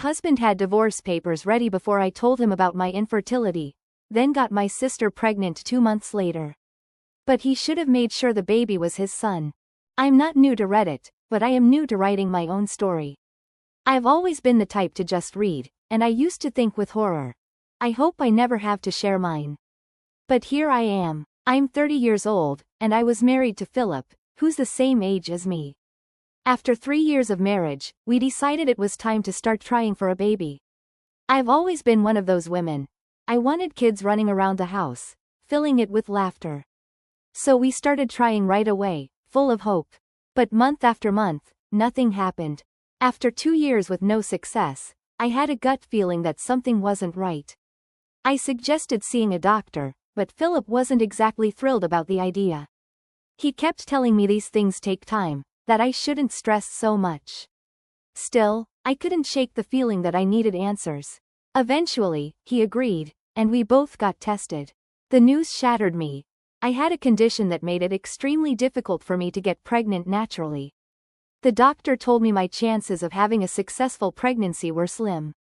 husband had divorce papers ready before I told him about my infertility, then got my sister pregnant 2 months later. But he should have made sure the baby was his son. I'm not new to Reddit, but I am new to writing my own story. I've always been the type to just read, and I used to think with horror. I hope I never have to share mine. But here I am. I'm 30 years old, and I was married to Philip, who's the same age as me. After 3 years of marriage, we decided it was time to start trying for a baby. I've always been one of those women. I wanted kids running around the house, filling it with laughter. So we started trying right away, full of hope. But month after month, nothing happened. After 2 years with no success, I had a gut feeling that something wasn't right. I suggested seeing a doctor, but Philip wasn't exactly thrilled about the idea. He kept telling me these things take time, that I shouldn't stress so much. Still, I couldn't shake the feeling that I needed answers. Eventually, he agreed, and we both got tested. The news shattered me. I had a condition that made it extremely difficult for me to get pregnant naturally. The doctor told me my chances of having a successful pregnancy were slim.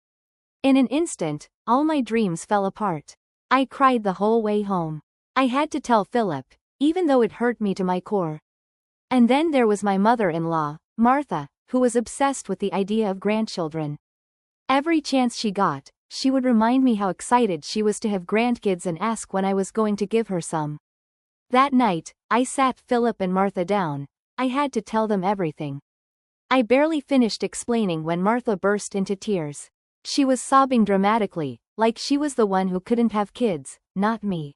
In an instant, all my dreams fell apart. I cried the whole way home. I had to tell Philip, even though it hurt me to my core. And then there was my mother-in-law, Martha, who was obsessed with the idea of grandchildren. Every chance she got, she would remind me how excited she was to have grandkids and ask when I was going to give her some. That night, I sat Philip and Martha down. I had to tell them everything. I barely finished explaining when Martha burst into tears. She was sobbing dramatically, like she was the one who couldn't have kids, not me.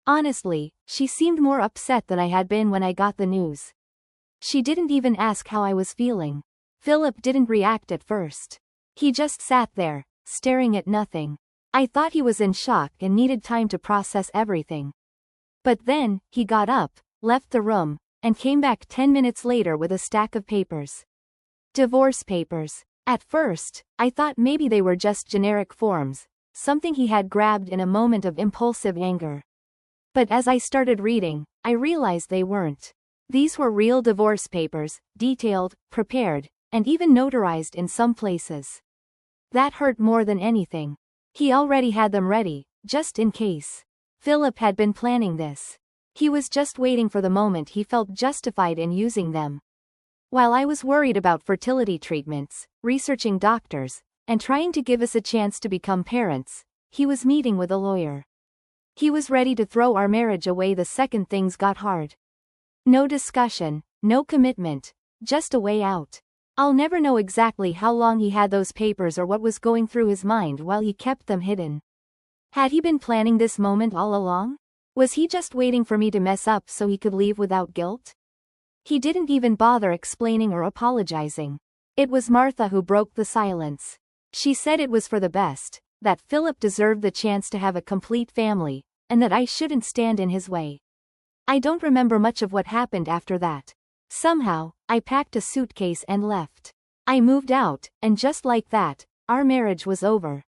Honestly, she seemed more upset than I had been when I got the news. She didn't even ask how I was feeling. Philip didn't react at first. He just sat there, staring at nothing. I thought he was in shock and needed time to process everything. But then, he got up, left the room, and came back 10 minutes later with a stack of papers. Divorce papers. At first, I thought maybe they were just generic forms, something he had grabbed in a moment of impulsive anger. But as I started reading, I realized they weren't. These were real divorce papers, detailed, prepared, and even notarized in some places. That hurt more than anything. He already had them ready, just in case. Philip had been planning this. He was just waiting for the moment he felt justified in using them. While I was worried about fertility treatments, researching doctors, and trying to give us a chance to become parents, he was meeting with a lawyer. He was ready to throw our marriage away the second things got hard. No discussion, no commitment, just a way out. I'll never know exactly how long he had those papers or what was going through his mind while he kept them hidden. Had he been planning this moment all along? Was he just waiting for me to mess up so he could leave without guilt? He didn't even bother explaining or apologizing. It was Martha who broke the silence. She said it was for the best, that Philip deserved the chance to have a complete family, and that I shouldn't stand in his way. I don't remember much of what happened after that. Somehow, I packed a suitcase and left. I moved out, and just like that, our marriage was over.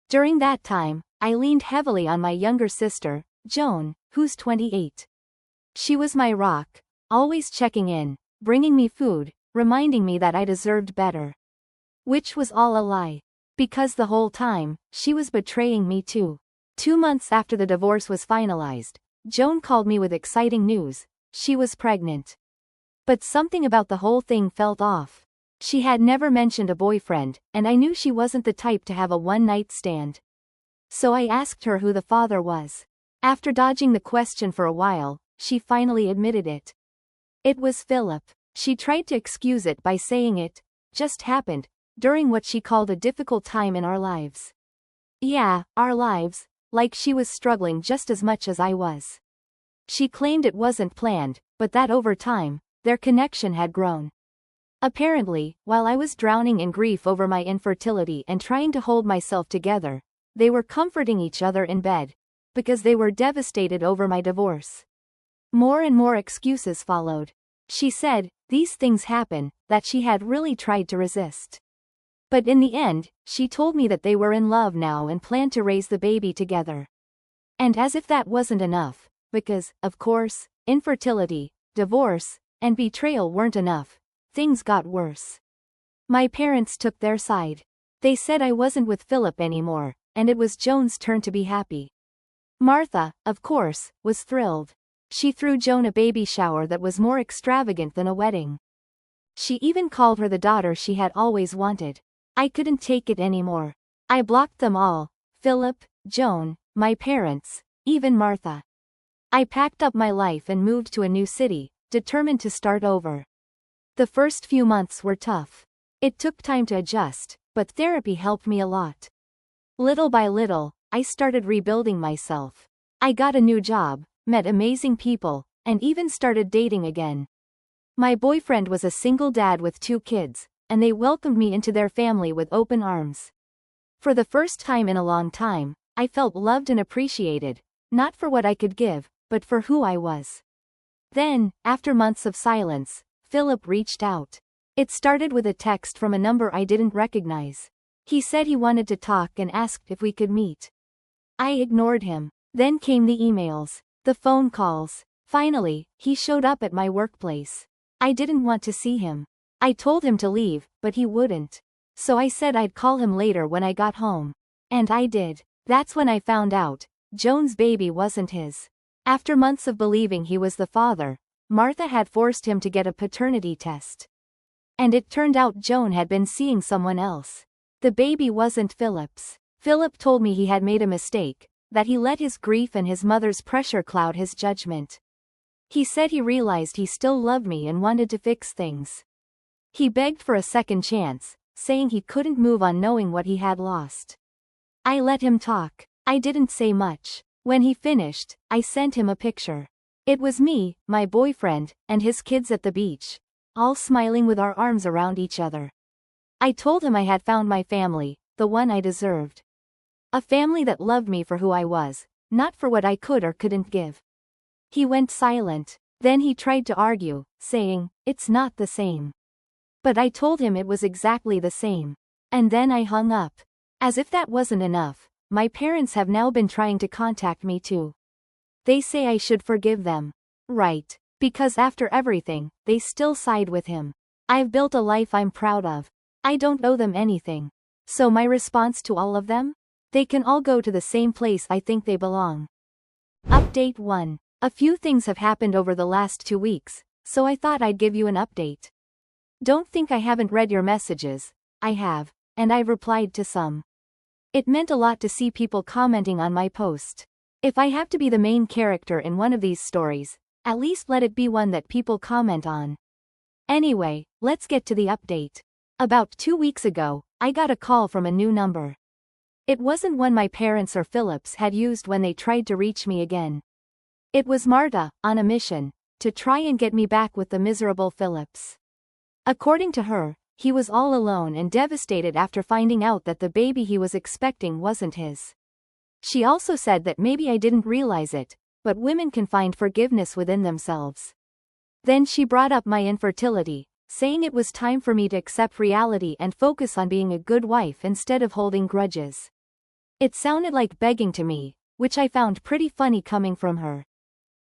During that time, I leaned heavily on my younger sister, Joan, who's 28. She was my rock, always checking in, bringing me food, reminding me that I deserved better. Which was all a lie. Because the whole time, she was betraying me too. 2 months after the divorce was finalized, Joan called me with exciting news. She was pregnant. But something about the whole thing felt off. She had never mentioned a boyfriend, and I knew she wasn't the type to have a one-night stand. So I asked her who the father was. After dodging the question for a while, she finally admitted it. It was Philip. She tried to excuse it by saying it just happened during what she called a difficult time in our lives. Yeah, our lives, like she was struggling just as much as I was. She claimed it wasn't planned, but that over time, their connection had grown. Apparently, while I was drowning in grief over my infertility and trying to hold myself together, they were comforting each other in bed, because they were devastated over my divorce. More and more excuses followed. She said, these things happen, that she had really tried to resist. But in the end, she told me that they were in love now and planned to raise the baby together. And as if that wasn't enough, because, of course, infertility, divorce, and betrayal weren't enough, things got worse. My parents took their side. They said I wasn't with Philip anymore, and it was Joan's turn to be happy. Martha, of course, was thrilled. She threw Joan a baby shower that was more extravagant than a wedding. She even called her the daughter she had always wanted. I couldn't take it anymore. I blocked them all: Philip, Joan, my parents, even Martha. I packed up my life and moved to a new city, determined to start over. The first few months were tough. It took time to adjust, but therapy helped me a lot. Little by little, I started rebuilding myself. I got a new job, met amazing people, and even started dating again. My boyfriend was a single dad with 2 kids, and they welcomed me into their family with open arms. For the first time in a long time, I felt loved and appreciated, not for what I could give, but for who I was. Then, after months of silence, Philip reached out. It started with a text from a number I didn't recognize. He said he wanted to talk and asked if we could meet. I ignored him. Then came the emails, the phone calls. Finally, he showed up at my workplace. I didn't want to see him. I told him to leave, but he wouldn't. So I said I'd call him later when I got home. And I did. That's when I found out Joan's baby wasn't his. After months of believing he was the father, Martha had forced him to get a paternity test. And it turned out Joan had been seeing someone else. The baby wasn't Philip's. Philip told me he had made a mistake, that he let his grief and his mother's pressure cloud his judgment. He said he realized he still loved me and wanted to fix things. He begged for a second chance, saying he couldn't move on knowing what he had lost. I let him talk. I didn't say much. When he finished, I sent him a picture. It was me, my boyfriend, and his kids at the beach, all smiling with our arms around each other. I told him I had found my family, the one I deserved. A family that loved me for who I was, not for what I could or couldn't give. He went silent. Then he tried to argue, saying, "It's not the same." But I told him it was exactly the same. And then I hung up. As if that wasn't enough, my parents have now been trying to contact me too. They say I should forgive them. Right. Because after everything, they still side with him. I've built a life I'm proud of. I don't owe them anything. So my response to all of them? They can all go to the same place I think they belong. Update 1. A few things have happened over the last 2 weeks, so I thought I'd give you an update. Don't think I haven't read your messages. I have, and I've replied to some. It meant a lot to see people commenting on my post. If I have to be the main character in one of these stories, at least let it be one that people comment on. Anyway, let's get to the update. About 2 weeks ago, I got a call from a new number. It wasn't one my parents or Phillips had used when they tried to reach me again. It was Marta, on a mission, to try and get me back with the miserable Phillips. According to her, he was all alone and devastated after finding out that the baby he was expecting wasn't his. She also said that maybe I didn't realize it, but women can find forgiveness within themselves. Then she brought up my infertility, saying it was time for me to accept reality and focus on being a good wife instead of holding grudges. It sounded like begging to me, which I found pretty funny coming from her.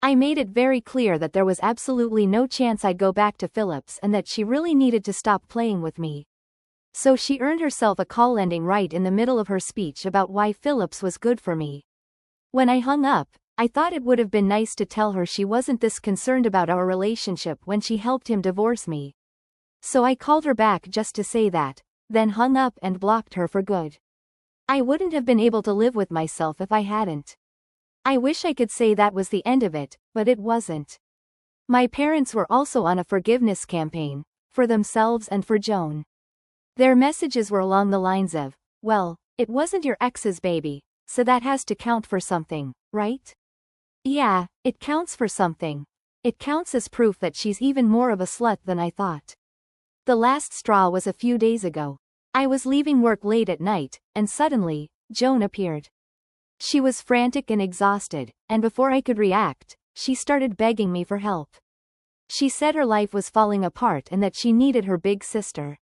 I made it very clear that there was absolutely no chance I'd go back to Phillips and that she really needed to stop playing with me. So she earned herself a call ending right in the middle of her speech about why Phillips was good for me. When I hung up, I thought it would have been nice to tell her she wasn't this concerned about our relationship when she helped him divorce me. So I called her back just to say that, then hung up and blocked her for good. I wouldn't have been able to live with myself if I hadn't. I wish I could say that was the end of it, but it wasn't. My parents were also on a forgiveness campaign, for themselves and for Joan. Their messages were along the lines of, "Well, it wasn't your ex's baby, so that has to count for something, right?" Yeah, it counts for something. It counts as proof that she's even more of a slut than I thought. The last straw was a few days ago. I was leaving work late at night, and suddenly, Joan appeared. She was frantic and exhausted, and before I could react, she started begging me for help. She said her life was falling apart and that she needed her big sister.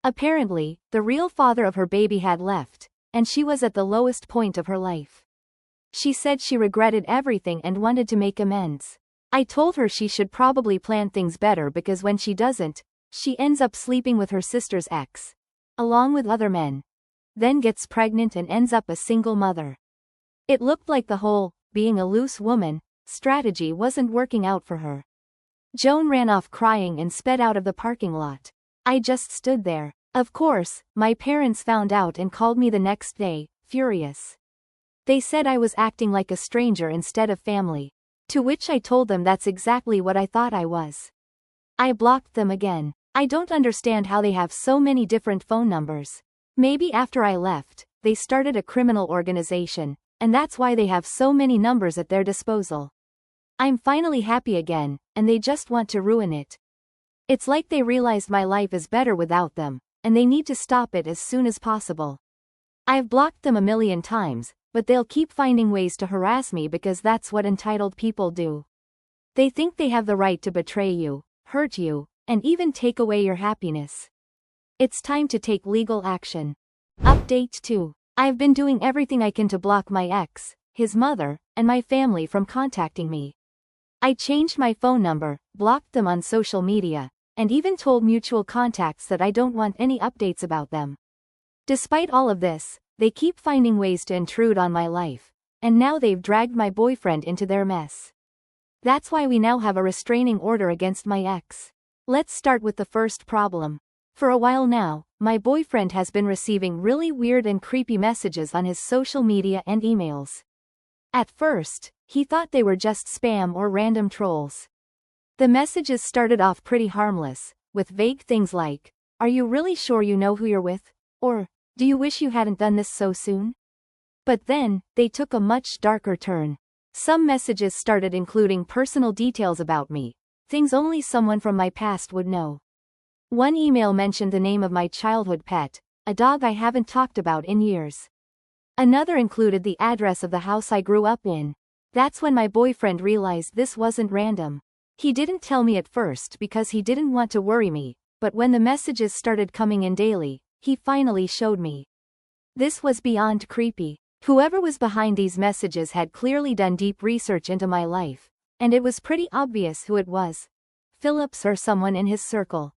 Apparently, the real father of her baby had left, and she was at the lowest point of her life. She said she regretted everything and wanted to make amends. I told her she should probably plan things better because when she doesn't, she ends up sleeping with her sister's ex, along with other men, then gets pregnant and ends up a single mother. It looked like the whole, being a loose woman, strategy wasn't working out for her. Joan ran off crying and sped out of the parking lot. I just stood there. Of course, my parents found out and called me the next day, furious. They said I was acting like a stranger instead of family. To which I told them that's exactly what I thought I was. I blocked them again. I don't understand how they have so many different phone numbers. Maybe after I left, they started a criminal organization, and that's why they have so many numbers at their disposal. I'm finally happy again, and they just want to ruin it. It's like they realized my life is better without them, and they need to stop it as soon as possible. I've blocked them a million times, but they'll keep finding ways to harass me because that's what entitled people do. They think they have the right to betray you, hurt you, and even take away your happiness. It's time to take legal action. Update 2. I've been doing everything I can to block my ex, his mother, and my family from contacting me. I changed my phone number, blocked them on social media, and even told mutual contacts that I don't want any updates about them. Despite all of this, they keep finding ways to intrude on my life, and now they've dragged my boyfriend into their mess. That's why we now have a restraining order against my ex. Let's start with the first problem. For a while now, my boyfriend has been receiving really weird and creepy messages on his social media and emails. At first, he thought they were just spam or random trolls. The messages started off pretty harmless, with vague things like, "Are you really sure you know who you're with?" Or, "Do you wish you hadn't done this so soon?" But then, they took a much darker turn. Some messages started including personal details about me, things only someone from my past would know. One email mentioned the name of my childhood pet, a dog I haven't talked about in years. Another included the address of the house I grew up in. That's when my boyfriend realized this wasn't random. He didn't tell me at first because he didn't want to worry me, but when the messages started coming in daily, he finally showed me. This was beyond creepy. Whoever was behind these messages had clearly done deep research into my life, and it was pretty obvious who it was. Phillips or someone in his circle.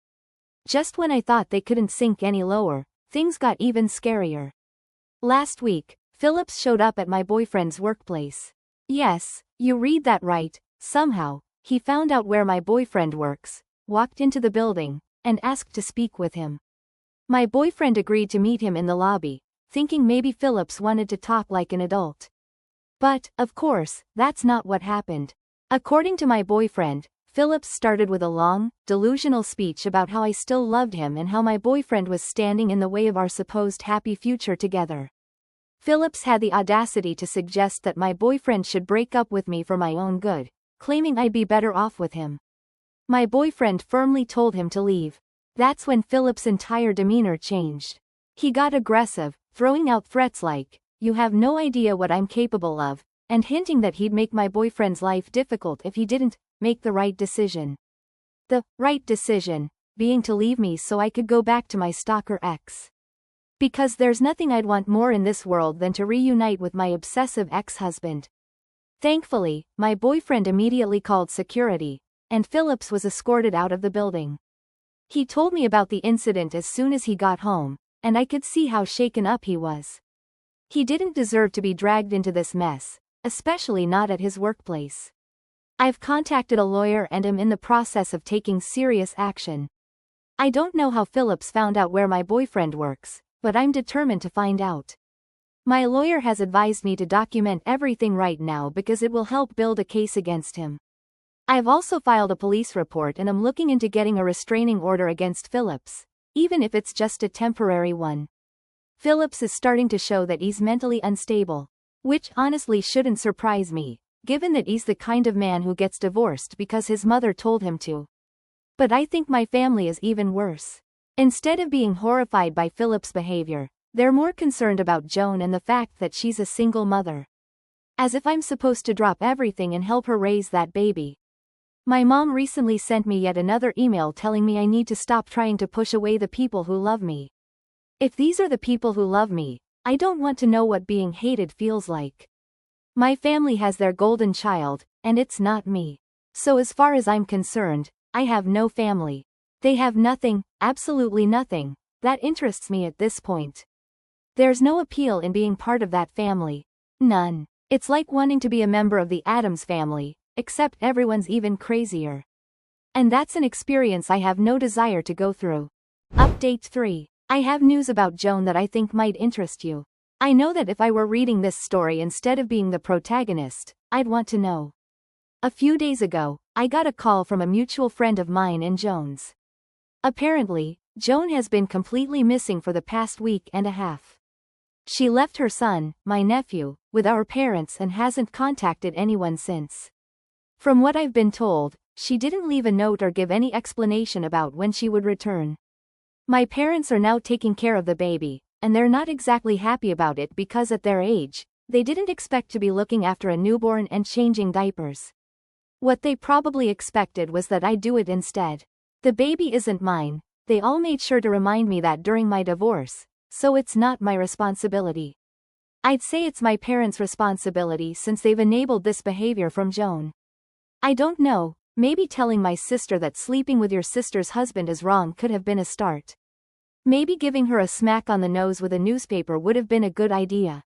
Just when I thought they couldn't sink any lower, things got even scarier. Last week, Phillips showed up at my boyfriend's workplace. Yes, you read that right. Somehow, he found out where my boyfriend works, walked into the building, and asked to speak with him. My boyfriend agreed to meet him in the lobby, thinking maybe Phillips wanted to talk like an adult. But, of course, that's not what happened. According to my boyfriend, Phillips started with a long, delusional speech about how I still loved him and how my boyfriend was standing in the way of our supposed happy future together. Phillips had the audacity to suggest that my boyfriend should break up with me for my own good, claiming I'd be better off with him. My boyfriend firmly told him to leave. That's when Phillips' entire demeanor changed. He got aggressive, throwing out threats like, "You have no idea what I'm capable of," and hinting that he'd make my boyfriend's life difficult if he didn't make the right decision. The right decision being to leave me so I could go back to my stalker ex. Because there's nothing I'd want more in this world than to reunite with my obsessive ex-husband. Thankfully, my boyfriend immediately called security, and Phillips was escorted out of the building. He told me about the incident as soon as he got home, and I could see how shaken up he was. He didn't deserve to be dragged into this mess, especially not at his workplace. I've contacted a lawyer and am in the process of taking serious action. I don't know how Phillips found out where my boyfriend works, but I'm determined to find out. My lawyer has advised me to document everything right now because it will help build a case against him. I've also filed a police report and am looking into getting a restraining order against Phillips, even if it's just a temporary one. Phillips is starting to show that he's mentally unstable, which honestly shouldn't surprise me, given that he's the kind of man who gets divorced because his mother told him to. But I think my family is even worse. Instead of being horrified by Phillips' behavior, they're more concerned about Joan and the fact that she's a single mother. As if I'm supposed to drop everything and help her raise that baby. My mom recently sent me yet another email telling me I need to stop trying to push away the people who love me. If these are the people who love me, I don't want to know what being hated feels like. My family has their golden child, and it's not me. So as far as I'm concerned, I have no family. They have nothing, absolutely nothing, that interests me at this point. There's no appeal in being part of that family. None. It's like wanting to be a member of the Addams family, except everyone's even crazier. And that's an experience I have no desire to go through. Update 3. I have news about Joan that I think might interest you. I know that if I were reading this story instead of being the protagonist, I'd want to know. A few days ago, I got a call from a mutual friend of mine and Joan's. Apparently, Joan has been completely missing for the past week and a half. She left her son, my nephew, with our parents and hasn't contacted anyone since. From what I've been told, she didn't leave a note or give any explanation about when she would return. My parents are now taking care of the baby, and they're not exactly happy about it because at their age, they didn't expect to be looking after a newborn and changing diapers. What they probably expected was that I do it instead. The baby isn't mine. They all made sure to remind me that during my divorce, so it's not my responsibility. I'd say it's my parents' responsibility since they've enabled this behavior from Joan. I don't know, maybe telling my sister that sleeping with your sister's husband is wrong could have been a start. Maybe giving her a smack on the nose with a newspaper would have been a good idea.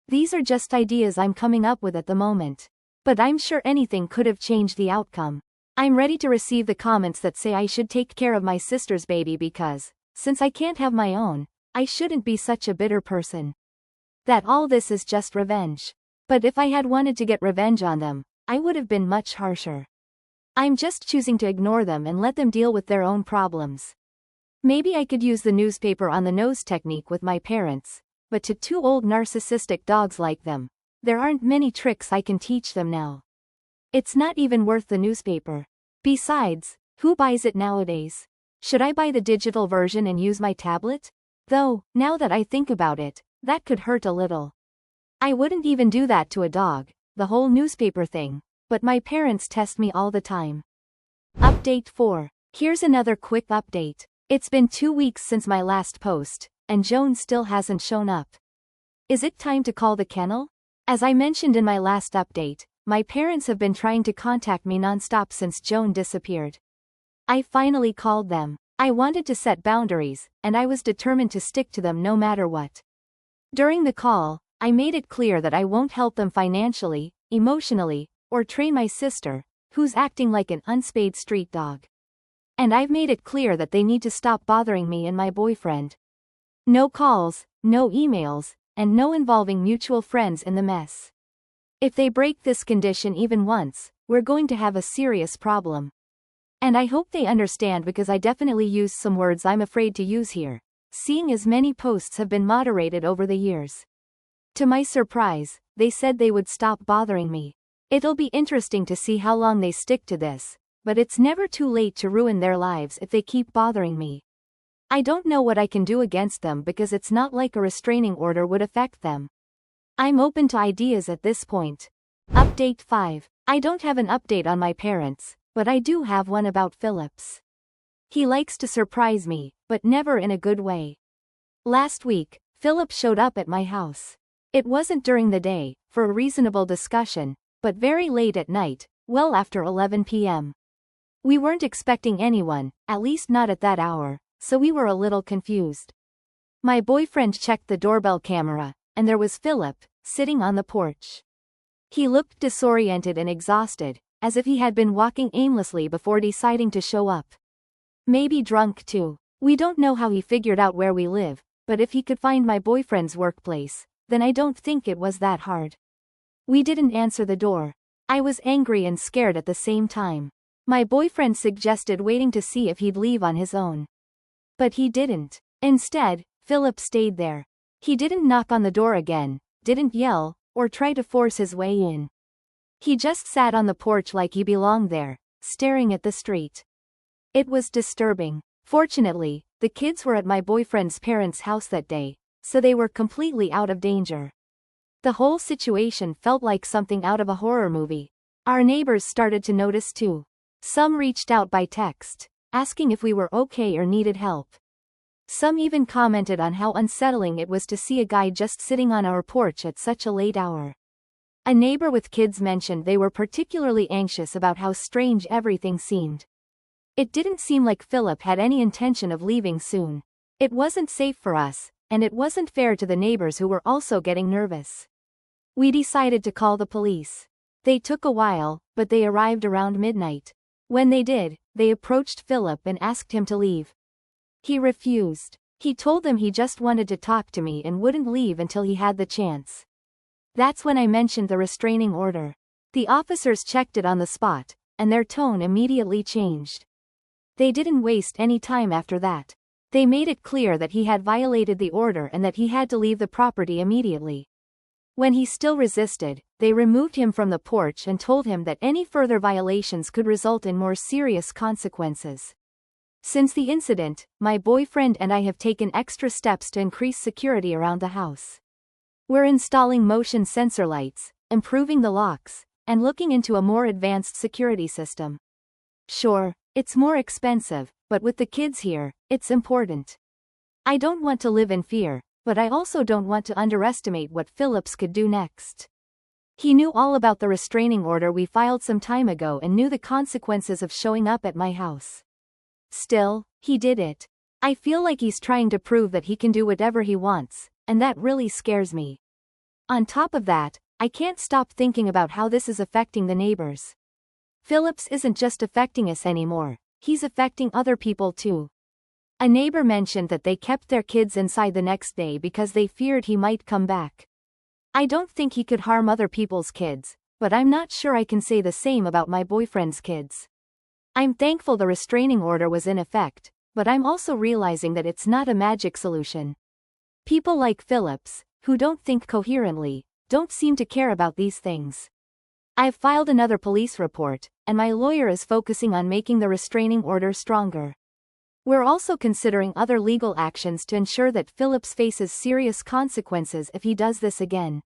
These are just ideas I'm coming up with at the moment. But I'm sure anything could have changed the outcome. I'm ready to receive the comments that say I should take care of my sister's baby because, since I can't have my own, I shouldn't be such a bitter person. That all this is just revenge. But if I had wanted to get revenge on them, I would have been much harsher. I'm just choosing to ignore them and let them deal with their own problems. Maybe I could use the newspaper on the nose technique with my parents, but to two old narcissistic dogs like them, there aren't many tricks I can teach them now. It's not even worth the newspaper. Besides, who buys it nowadays? Should I buy the digital version and use my tablet? Though, now that I think about it, that could hurt a little. I wouldn't even do that to a dog, the whole newspaper thing, but my parents test me all the time. Update 4. Here's another quick update. It's been 2 weeks since my last post, and Joan still hasn't shown up. Is it time to call the kennel? As I mentioned in my last update, my parents have been trying to contact me nonstop since Joan disappeared. I finally called them. I wanted to set boundaries, and I was determined to stick to them no matter what. During the call, I made it clear that I won't help them financially, emotionally, or train my sister, who's acting like an unspayed street dog. And I've made it clear that they need to stop bothering me and my boyfriend. No calls, no emails, and no involving mutual friends in the mess. If they break this condition even once, we're going to have a serious problem. And I hope they understand because I definitely use some words I'm afraid to use here, seeing as many posts have been moderated over the years. To my surprise, they said they would stop bothering me. It'll be interesting to see how long they stick to this, but it's never too late to ruin their lives if they keep bothering me. I don't know what I can do against them because it's not like a restraining order would affect them. I'm open to ideas at this point. Update 5. I don't have an update on my parents, but I do have one about Phillips. He likes to surprise me, but never in a good way. Last week, Philip showed up at my house. It wasn't during the day, for a reasonable discussion, but very late at night, well after 11 p.m. We weren't expecting anyone, at least not at that hour, so we were a little confused. My boyfriend checked the doorbell camera, and there was Philip, sitting on the porch. He looked disoriented and exhausted, as if he had been walking aimlessly before deciding to show up. Maybe drunk too. We don't know how he figured out where we live, but if he could find my boyfriend's workplace, then I don't think it was that hard. We didn't answer the door. I was angry and scared at the same time. My boyfriend suggested waiting to see if he'd leave on his own. But he didn't. Instead, Philip stayed there. He didn't knock on the door again, didn't yell, or try to force his way in. He just sat on the porch like he belonged there, staring at the street. It was disturbing. Fortunately, the kids were at my boyfriend's parents' house that day, so they were completely out of danger. The whole situation felt like something out of a horror movie. Our neighbors started to notice too. Some reached out by text, asking if we were okay or needed help. Some even commented on how unsettling it was to see a guy just sitting on our porch at such a late hour. A neighbor with kids mentioned they were particularly anxious about how strange everything seemed. It didn't seem like Philip had any intention of leaving soon. It wasn't safe for us, and it wasn't fair to the neighbors who were also getting nervous. We decided to call the police. They took a while, but they arrived around midnight. When they did, they approached Philip and asked him to leave. He refused. He told them he just wanted to talk to me and wouldn't leave until he had the chance. That's when I mentioned the restraining order. The officers checked it on the spot, and their tone immediately changed. They didn't waste any time after that. They made it clear that he had violated the order and that he had to leave the property immediately. When he still resisted, they removed him from the porch and told him that any further violations could result in more serious consequences. Since the incident, my boyfriend and I have taken extra steps to increase security around the house. We're installing motion sensor lights, improving the locks, and looking into a more advanced security system. Sure, it's more expensive, but with the kids here, it's important. I don't want to live in fear, but I also don't want to underestimate what Phillips could do next. He knew all about the restraining order we filed some time ago and knew the consequences of showing up at my house. Still, he did it. I feel like he's trying to prove that he can do whatever he wants, and that really scares me. On top of that, I can't stop thinking about how this is affecting the neighbors. Phillips isn't just affecting us anymore, he's affecting other people too. A neighbor mentioned that they kept their kids inside the next day because they feared he might come back. I don't think he could harm other people's kids, but I'm not sure I can say the same about my boyfriend's kids. I'm thankful the restraining order was in effect, but I'm also realizing that it's not a magic solution. People like Phillips, who don't think coherently, don't seem to care about these things. I've filed another police report, and my lawyer is focusing on making the restraining order stronger. We're also considering other legal actions to ensure that Phillips faces serious consequences if he does this again.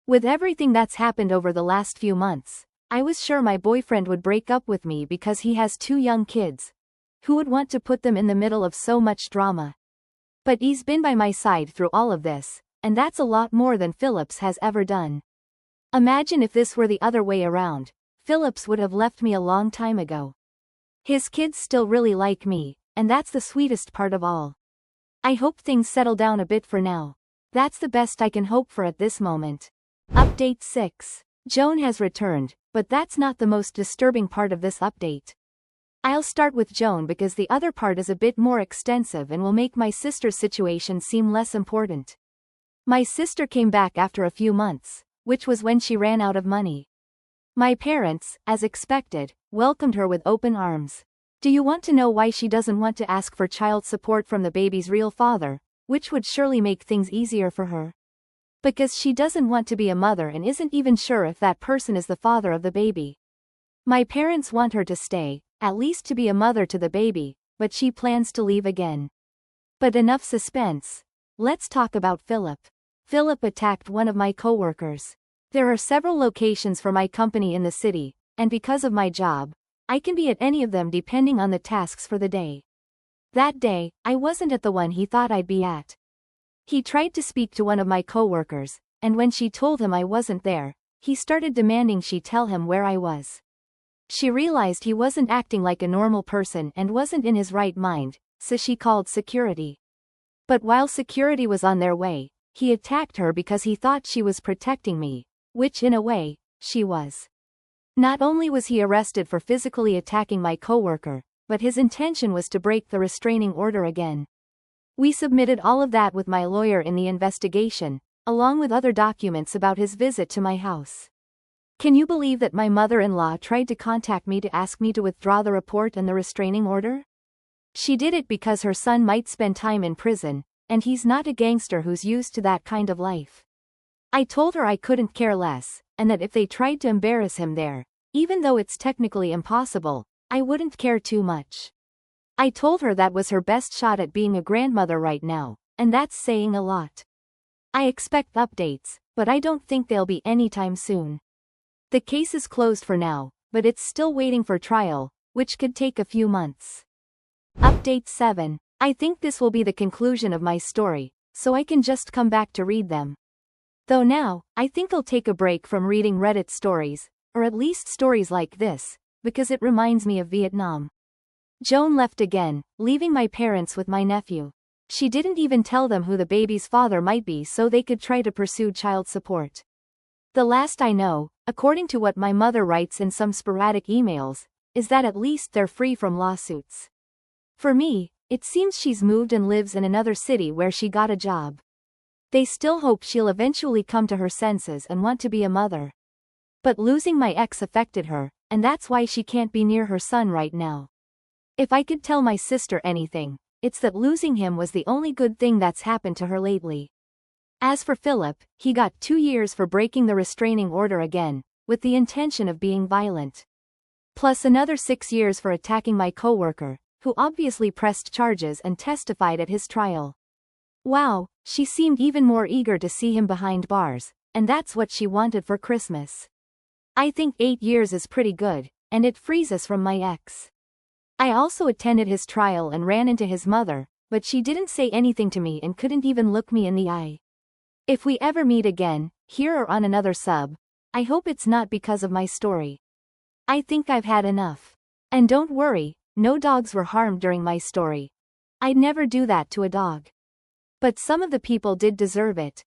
With everything that's happened over the last few months, I was sure my boyfriend would break up with me because he has 2 young kids. Who would want to put them in the middle of so much drama? But he's been by my side through all of this, and that's a lot more than Phillips has ever done. Imagine if this were the other way around. Phillips would have left me a long time ago. His kids still really like me, and that's the sweetest part of all. I hope things settle down a bit for now. That's the best I can hope for at this moment. Update 6. Joan has returned, but that's not the most disturbing part of this update. I'll start with Joan because the other part is a bit more extensive and will make my sister's situation seem less important. My sister came back after a few months, which was when she ran out of money. My parents, as expected, welcomed her with open arms. Do you want to know why she doesn't want to ask for child support from the baby's real father, which would surely make things easier for her? Because she doesn't want to be a mother and isn't even sure if that person is the father of the baby. My parents want her to stay, at least to be a mother to the baby, but she plans to leave again. But enough suspense. Let's talk about Philip. Philip attacked one of my coworkers. There are several locations for my company in the city, and because of my job, I can be at any of them depending on the tasks for the day. That day, I wasn't at the one he thought I'd be at. He tried to speak to one of my coworkers, and when she told him I wasn't there, he started demanding she tell him where I was. She realized he wasn't acting like a normal person and wasn't in his right mind, so she called security. But while security was on their way, he attacked her because he thought she was protecting me, which in a way, she was. Not only was he arrested for physically attacking my coworker, but his intention was to break the restraining order again. We submitted all of that with my lawyer in the investigation, along with other documents about his visit to my house. Can you believe that my mother-in-law tried to contact me to ask me to withdraw the report and the restraining order? She did it because her son might spend time in prison, and he's not a gangster who's used to that kind of life. I told her I couldn't care less, and that if they tried to embarrass him there, even though it's technically impossible, I wouldn't care too much. I told her that was her best shot at being a grandmother right now, and that's saying a lot. I expect updates, but I don't think they'll be anytime soon. The case is closed for now, but it's still waiting for trial, which could take a few months. Update 7. I think this will be the conclusion of my story, so I can just come back to read them. Though now, I think I'll take a break from reading Reddit stories, or at least stories like this, because it reminds me of Vietnam. Joan left again, leaving my parents with my nephew. She didn't even tell them who the baby's father might be so they could try to pursue child support. The last I know, according to what my mother writes in some sporadic emails, is that at least they're free from lawsuits. For me, it seems she's moved and lives in another city where she got a job. They still hope she'll eventually come to her senses and want to be a mother. But losing my ex affected her, and that's why she can't be near her son right now. If I could tell my sister anything, it's that losing him was the only good thing that's happened to her lately. As for Philip, he got 2 years for breaking the restraining order again, with the intention of being violent. Plus another 6 years for attacking my coworker, who obviously pressed charges and testified at his trial. Wow, she seemed even more eager to see him behind bars, and that's what she wanted for Christmas. I think 8 years is pretty good, and it frees us from my ex. I also attended his trial and ran into his mother, but she didn't say anything to me and couldn't even look me in the eye. If we ever meet again, here or on another sub, I hope it's not because of my story. I think I've had enough. And don't worry, no dogs were harmed during my story. I'd never do that to a dog. But some of the people did deserve it,